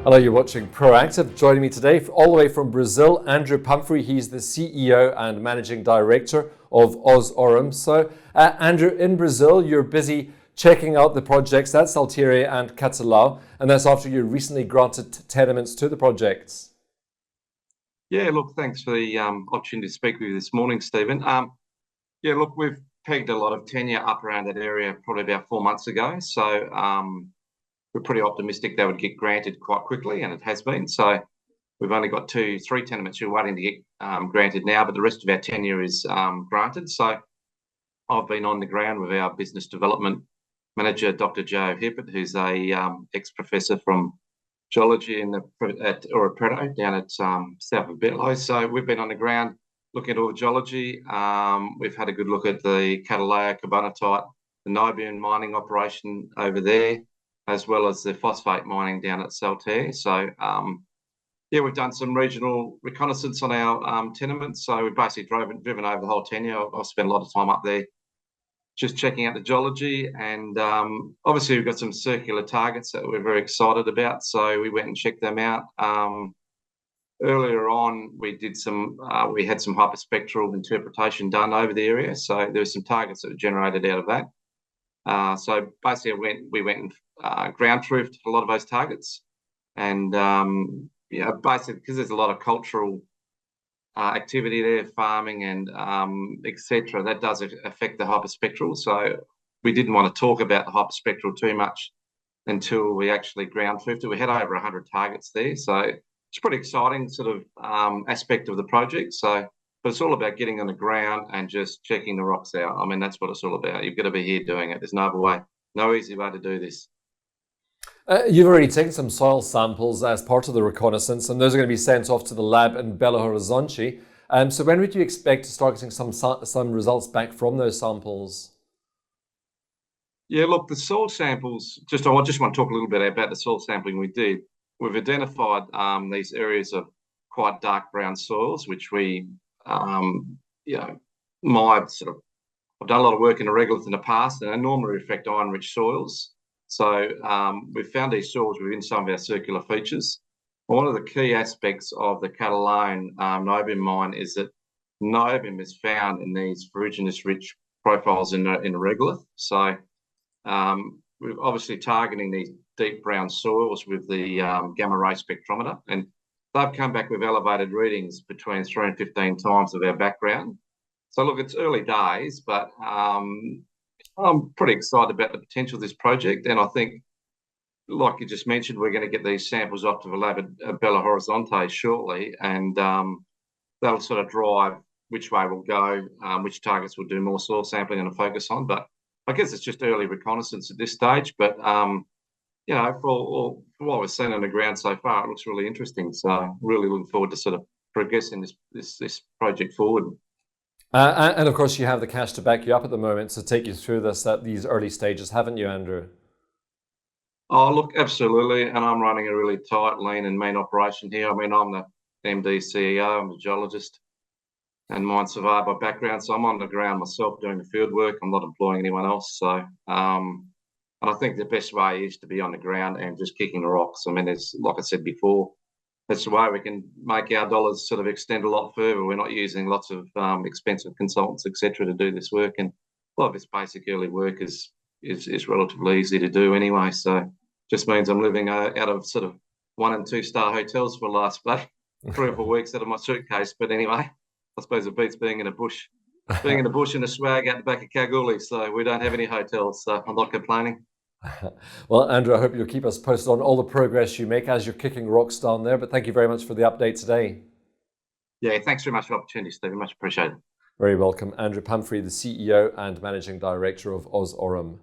Hello, you're watching Proactive. Joining me today, all the way from Brazil, Andrew Pumphrey. He's the CEO and Managing Director of Oz Orum. So, Andrew, in Brazil, you're busy checking out the projects. That's Salteira and Catalão, and that's after you recently granted tenements to the projects. Yeah, look, thanks for the opportunity to speak with you this morning, Stephen. Yeah, look, we've pegged a lot of tenure up around that area probably about 4 months ago. So we're pretty optimistic they would get granted quite quickly, and it has been. So we've only got 3 tenements we're waiting to get granted now, but the rest of our tenure is granted. So I've been on the ground with our business development manager, Dr. Joe Hippert, who's a ex-professor from geology at Ouro Preto down at south of Belo. So we've been on the ground looking at all the geology. We've had a good look at the Catalão carbonatite, the niobium mining operation over there, as well as the phosphate mining down at Salteira. So yeah, we've done some regional reconnaissance on our tenements. So we've basically driven over the whole tenure. I've spent a lot of time up there just checking out the geology, and obviously we've got some circular targets that we're very excited about. So we went and checked them out. Earlier on, we had some hyperspectral interpretation done over the area. So there were some targets that were generated out of that. So basically we went and ground truthed a lot of those targets, and basically because there's a lot of cultural activity there, farming and etc., that does affect the hyperspectral. So we didn't want to talk about the hyperspectral too much until we actually ground truthed it. We had over 100 targets there, so it's a pretty exciting sort of aspect of the project. So, but it's all about getting on the ground and just checking the rocks out. I mean, that's what it's all about. You've got to be here doing it. There's no other way, no easy way to do this. You've already taken some soil samples as part of the reconnaissance, and those are going to be sent off to the lab in Belo Horizonte. So when would you expect to start getting some results back from those samples? Yeah, look, the soil samples, I just want to talk a little bit about the soil sampling we did. We've identified these areas of quite dark brown soils, which we, I've done a lot of work in the regolith in the past, and they normally reflect iron-rich soils. So we've found these soils within some of our circular features. One of the key aspects of the Catalão niobium mine is that niobium is found in these ferruginous-rich profiles in the regolith. So we're obviously targeting these deep brown soils with the gamma ray spectrometer, and they've come back with elevated readings between 3 and 15 times of our background. So look, it's early days, but I'm pretty excited about the potential of this project, and I think, like you just mentioned, we're going to get these samples off to the lab at Belo Horizonte shortly, and that'll sort of drive which way we'll go, which targets we'll do more soil sampling and a focus on. But I guess it's just early reconnaissance at this stage. But for what we've seen on the ground so far, it looks really interesting. So really looking forward to sort of progressing this project forward. And of course, you have the cash to back you up at the moment to take you through this at these early stages, haven't you, Andrew? Oh, look, absolutely. And I'm running a really tight, lean and mean operation here. I mean, I'm the MD CEO, I'm a geologist and mine surveyor by background. So I'm on the ground myself doing the field work. I'm not employing anyone else. So, and I think the best way is to be on the ground and just kicking the rocks. I mean, it's like I said before, that's the way we can make our dollars sort of extend a lot further. We're not using lots of expensive consultants, etc., to do this work, and a lot of this basic early work is relatively easy to do anyway. So just means I'm living out of sort of 1 and 2 star hotels for the last 3 or 4 weeks out of my suitcase. But anyway, I suppose it beats being in a bush, in the swag out the back of Kalgoorlie. So we don't have any hotels, so I'm not complaining. Well, Andrew, I hope you'll keep us posted on all the progress you make as you're kicking rocks down there. But thank you very much for the update today. Yeah, thanks very much for the opportunity, Stephen. Much appreciated. Very welcome. Andrew Pumphrey, the CEO and Managing Director of Oz Orum.